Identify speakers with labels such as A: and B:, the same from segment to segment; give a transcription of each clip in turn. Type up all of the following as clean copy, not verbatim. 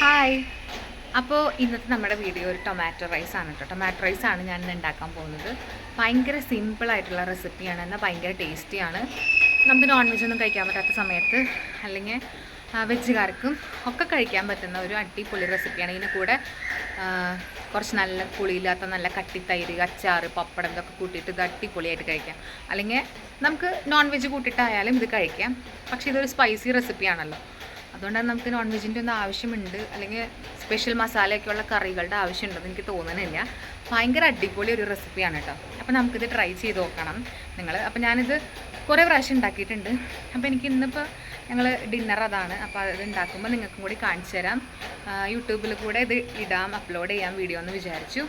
A: Hi. അപ്പോൾ ഇന്നത്തെ നമ്മുടെ വീഡിയോ ഒരു ടൊമാറ്റോ റൈസാണ് കേട്ടോ. ടൊമാറ്റോ റൈസാണ് ഞാൻ ഇന്ന് ഉണ്ടാക്കാൻ പോകുന്നത്. ഭയങ്കര സിമ്പിളായിട്ടുള്ള റെസിപ്പിയാണ്, എന്നാൽ ഭയങ്കര ടേസ്റ്റിയാണ്. നമുക്ക് നോൺ വെജ് ഒന്നും കഴിക്കാൻ പറ്റാത്ത സമയത്ത് അല്ലെങ്കിൽ വെജുകാർക്കും ഒക്കെ കഴിക്കാൻ പറ്റുന്ന ഒരു അടിപൊളി റെസിപ്പിയാണ്. ഇതിന് കൂടെ കുറച്ച് നല്ല പുളിയില്ലാത്ത നല്ല കട്ടിത്തൈര്, അച്ചാർ, പപ്പടം ഇതൊക്കെ കൂട്ടിയിട്ട് ഇത് അടിപൊളിയായിട്ട് കഴിക്കാം. അല്ലെങ്കിൽ നമുക്ക് നോൺ വെജ് കൂട്ടിയിട്ടായാലും ഇത് കഴിക്കാം. പക്ഷേ ഇതൊരു സ്പൈസി റെസിപ്പിയാണല്ലോ, അതുകൊണ്ടാണ് നമുക്ക് നോൺ വെജിൻ്റെ ഒന്നും ആവശ്യമുണ്ട് അല്ലെങ്കിൽ സ്പെഷ്യൽ മസാലയൊക്കെയുള്ള കറികളുടെ ആവശ്യമുണ്ടെന്ന് എനിക്ക് തോന്നുന്നില്ല. ഭയങ്കര അടിപൊളി ഒരു റെസിപ്പിയാണ് കേട്ടോ. അപ്പോൾ നമുക്കിത് ട്രൈ ചെയ്ത് നോക്കണം നിങ്ങൾ. അപ്പോൾ ഞാനിത് കുറേ പ്രാവശ്യം ഉണ്ടാക്കിയിട്ടുണ്ട്. അപ്പോൾ എനിക്ക് ഇന്നിപ്പോൾ ഞങ്ങൾ ഡിന്നർ അതാണ്. അപ്പോൾ അത് ഉണ്ടാക്കുമ്പോൾ നിങ്ങൾക്കും കൂടി കാണിച്ചു തരാം. യൂട്യൂബിൽ കൂടെ ഇത് ഇടാം, അപ്ലോഡ് ചെയ്യാം വീഡിയോ എന്ന് വിചാരിച്ചു.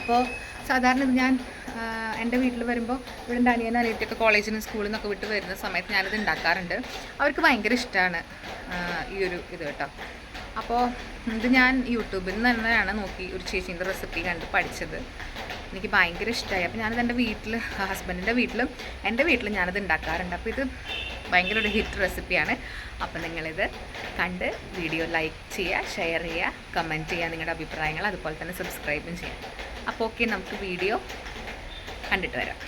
A: അപ്പോൾ സാധാരണ ഇത് ഞാൻ എൻ്റെ വീട്ടിൽ വരുമ്പോൾ ഇവിടെ എൻ്റെ അനിയനും അനിയത്തിയൊക്കെ കോളേജിൽ നിന്ന് സ്കൂളിൽ നിന്നൊക്കെ വിട്ട് വരുന്ന സമയത്ത് ഞാനിത് ഉണ്ടാക്കാറുണ്ട്. അവർക്ക് ഭയങ്കര ഇഷ്ടമാണ് ഈ ഒരു ഇത് കേട്ടോ. അപ്പോൾ ഇത് ഞാൻ യൂട്യൂബിൽ നിന്ന് തന്നെയാണ് നോക്കി ഒരു ചേച്ചീൻ്റെ റെസിപ്പി കണ്ട് പഠിച്ചത്. എനിക്ക് ഭയങ്കര ഇഷ്ടമായി. അപ്പോൾ ഞാനിത് എൻ്റെ വീട്ടിൽ, ഹസ്ബൻഡിൻ്റെ വീട്ടിലും എൻ്റെ വീട്ടിലും ഞാനിത് ഉണ്ടാക്കാറുണ്ട്. അപ്പോൾ ഇത് ഭയങ്കര ഒരു ഹിറ്റ് റെസിപ്പിയാണ്. അപ്പോൾ നിങ്ങളിത് കണ്ട് വീഡിയോ ലൈക്ക് ചെയ്യുക, ഷെയർ ചെയ്യുക, കമൻറ്റ് ചെയ്യുക നിങ്ങളുടെ അഭിപ്രായങ്ങൾ, അതുപോലെ തന്നെ സബ്സ്ക്രൈബും ചെയ്യാം. അപ്പോൾ ഓക്കെ, നമുക്ക് വീഡിയോ കണ്ടിട്ട് വരാം.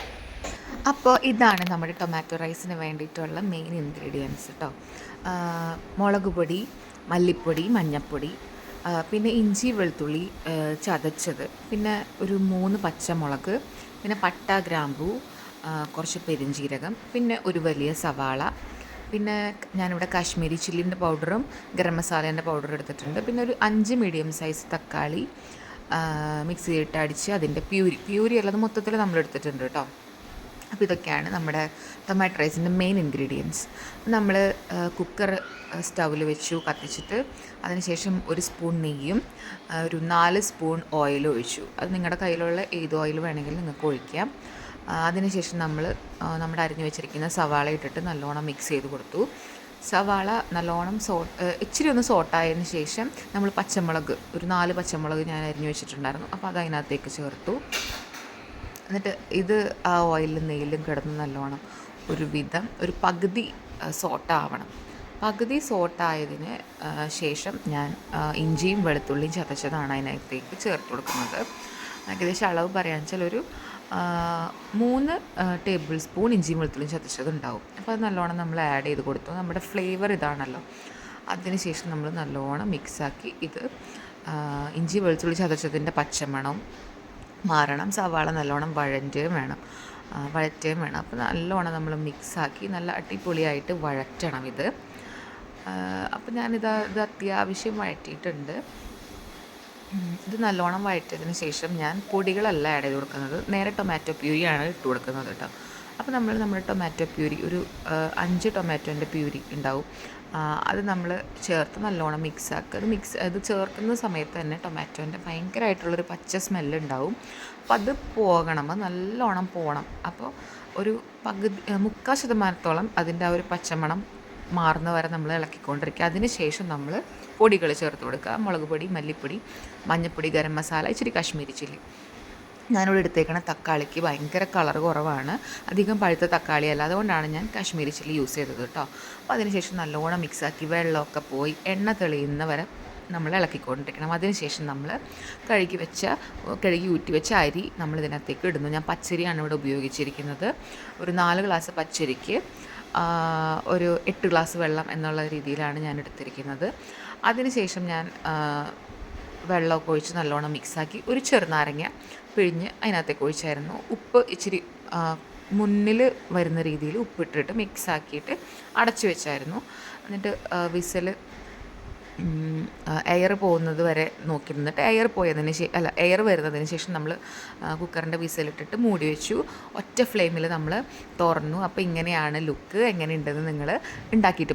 A: അപ്പോൾ ഇതാണ് നമ്മുടെ ടൊമാറ്റോ റൈസിന് വേണ്ടിയിട്ടുള്ള മെയിൻ ഇൻഗ്രീഡിയൻസ് കേട്ടോ. മുളക് പൊടി, മല്ലിപ്പൊടി, മഞ്ഞൾപ്പൊടി, പിന്നെ ഇഞ്ചി വെളുത്തുള്ളി ചതച്ചത്, പിന്നെ ഒരു 3 പച്ചമുളക്, പിന്നെ പട്ട, ഗ്രാമ്പൂ, കുറച്ച് പെരുംജീരകം, പിന്നെ ഒരു വലിയ സവാള, പിന്നെ ഞാനിവിടെ കാശ്മീരി ചില്ലിൻ്റെ പൗഡറും ഗരം മസാലേൻ്റെ പൗഡറും എടുത്തിട്ടുണ്ട്. പിന്നെ ഒരു 5 മീഡിയം സൈസ് തക്കാളി മിക്സിയിലിട്ട് അടിച്ച് അതിൻ്റെ പ്യൂരി അല്ലാതെ മൊത്തത്തിൽ നമ്മൾ എടുത്തിട്ടുണ്ട് കേട്ടോ. അപ്പോൾ ഇതൊക്കെയാണ് നമ്മുടെ ടൊമാറ്റോ റൈസിൻ്റെ മെയിൻ ഇൻഗ്രീഡിയൻസ്. നമ്മൾ കുക്കർ സ്റ്റൗവിൽ വെച്ചു, കത്തിച്ചിട്ട് അതിനുശേഷം 1 സ്പൂൺ നെയ്യും ഒരു 4 സ്പൂൺ ഓയിലും ഒഴിച്ചു. അത് നിങ്ങളുടെ കയ്യിലുള്ള ഏത് ഓയിൽ വേണമെങ്കിലും നിങ്ങൾക്ക് ഒഴിക്കാം. അതിനുശേഷം നമ്മൾ നമ്മുടെ അരിഞ്ഞു വെച്ചിരിക്കുന്ന സവാള ഇട്ടിട്ട് നല്ലോണം മിക്സ് ചെയ്ത് കൊടുത്തു. സവാള നല്ലോണം ഇച്ചിരി ഒന്ന് സോട്ടായതിന് ശേഷം നമ്മൾ പച്ചമുളക്, ഒരു 4 പച്ചമുളക് ഞാൻ അരിഞ്ഞു വെച്ചിട്ടുണ്ടായിരുന്നു, അപ്പോൾ അത് അതിനകത്തേക്ക് ചേർത്തു. എന്നിട്ട് ഇത് ആ ഓയിലും നെയ്യിലും കിടന്ന് നല്ലോണം ഒരു പകുതി സോട്ടാവണം. പകുതി സോട്ടായതിന് ശേഷം ഞാൻ ഇഞ്ചിയും വെളുത്തുള്ളിയും ചതച്ചതാണ് അതിനകത്തേക്ക് ചേർത്ത് കൊടുക്കുന്നത്. ഏകദേശം അളവ് പറയാന്ന് വെച്ചാൽ ഒരു 3 ടേബിൾ സ്പൂൺ ഇഞ്ചിയും വെളുത്തുള്ളിയും ചതച്ചതുണ്ടാവും. അപ്പോൾ അത് നല്ലോണം നമ്മൾ ആഡ് ചെയ്ത് കൊടുത്തു. നമ്മുടെ ഫ്ലേവർ ഇതാണല്ലോ. അതിനുശേഷം നമ്മൾ നല്ലോണം മിക്സാക്കി ഇത് ഇഞ്ചി വെളുത്തുള്ളി ചതച്ചതിൻ്റെ പച്ചമണം മാറണം. സവാള നല്ലോണം വഴറ്റുകയും വേണം. അപ്പോൾ നല്ലോണം നമ്മൾ മിക്സാക്കി നല്ല അടിപൊളിയായിട്ട് വഴറ്റണം ഇത്. അപ്പോൾ ഇത് അത്യാവശ്യം വഴറ്റിയിട്ടുണ്ട്. ഇത് നല്ലോണം വഴറ്റിയതിന് ശേഷം ഞാൻ പൊടികളല്ല ആഡ് ചെയ്ത് കൊടുക്കുന്നത്, നേരെ ടൊമാറ്റോ പ്യൂരിയാണ് ഇട്ട് കൊടുക്കുന്നത് കേട്ടോ. അപ്പോൾ നമ്മുടെ ടൊമാറ്റോ പ്യൂരി ഒരു 5 ടൊമാറ്റോൻ്റെ പ്യൂരി ഉണ്ടാവും. അത് നമ്മൾ ചേർത്ത് നല്ലോണം മിക്സാക്കുക. അത് ചേർക്കുന്ന സമയത്ത് തന്നെ ടൊമാറ്റോൻ്റെ ഭയങ്കരമായിട്ടുള്ളൊരു പച്ച സ്മെല്ലുണ്ടാവും. അപ്പോൾ അത് പോകണം, അത് നല്ലോണം പോകണം. അപ്പോൾ ഒരു 3/4% അതിൻ്റെ ആ ഒരു പച്ചമണം മാറുന്ന വരെ നമ്മൾ ഇളക്കിക്കൊണ്ടിരിക്കുക. അതിന് ശേഷം നമ്മൾ പൊടികൾ ചേർത്ത് കൊടുക്കുക. മുളക് പൊടി, മല്ലിപ്പൊടി, മഞ്ഞൾപ്പൊടി, ഗരം മസാല, ഇച്ചിരി കാശ്മീരി ചില്ലി. ഞാനിവിടെ എടുത്തേക്കണ തക്കാളിക്ക് ഭയങ്കര കളർ കുറവാണ്, അധികം പഴുത്ത തക്കാളിയല്ല, അതുകൊണ്ടാണ് ഞാൻ കാശ്മീരി ചില്ലി യൂസ് ചെയ്തത് കേട്ടോ. അപ്പോൾ അതിനുശേഷം നല്ലോണം മിക്സാക്കി വെള്ളമൊക്കെ പോയി എണ്ണ തെളിയുന്ന വരെ നമ്മൾ ഇളക്കിക്കൊണ്ടിരിക്കണം. അതിനുശേഷം നമ്മൾ കഴുകി ഊറ്റി വെച്ച അരി നമ്മൾ ഇതിനകത്തേക്ക് ഇടുന്നു. ഞാൻ പച്ചരിയാണ് ഇവിടെ ഉപയോഗിച്ചിരിക്കുന്നത്. ഒരു 4 ഗ്ലാസ് പച്ചരിക്ക് ഒരു 8 ഗ്ലാസ് വെള്ളം എന്നുള്ള രീതിയിലാണ് ഞാൻ എടുത്തിരിക്കുന്നത്. അതിനുശേഷം ഞാൻ വെള്ളമൊക്കെ ഒഴിച്ച് നല്ലോണം മിക്സാക്കി ഒരു ചെറുനാരങ്ങ പിഴിഞ്ഞ് അതിനകത്തേക്ക് ഒഴിച്ചായിരുന്നു. ഉപ്പ് ഇച്ചിരി മുന്നിൽ വരുന്ന രീതിയിൽ ഉപ്പിട്ടിട്ട് മിക്സാക്കിയിട്ട് അടച്ചു വെച്ചായിരുന്നു. എന്നിട്ട് എയർ പോകുന്നത് വരെ നോക്കി നിന്നിട്ട് എയർ വരുന്നതിന് ശേഷം നമ്മൾ കുക്കറിൻ്റെ വിസിലിട്ടിട്ട് മൂടി വെച്ചു. ഒറ്റ ഫ്ലെയിമിൽ നമ്മൾ തുറന്നു. അപ്പോൾ ഇങ്ങനെയാണ് ലുക്ക്. എങ്ങനെയുണ്ടെന്ന് നിങ്ങൾ ഉണ്ടാക്കിയിട്ട്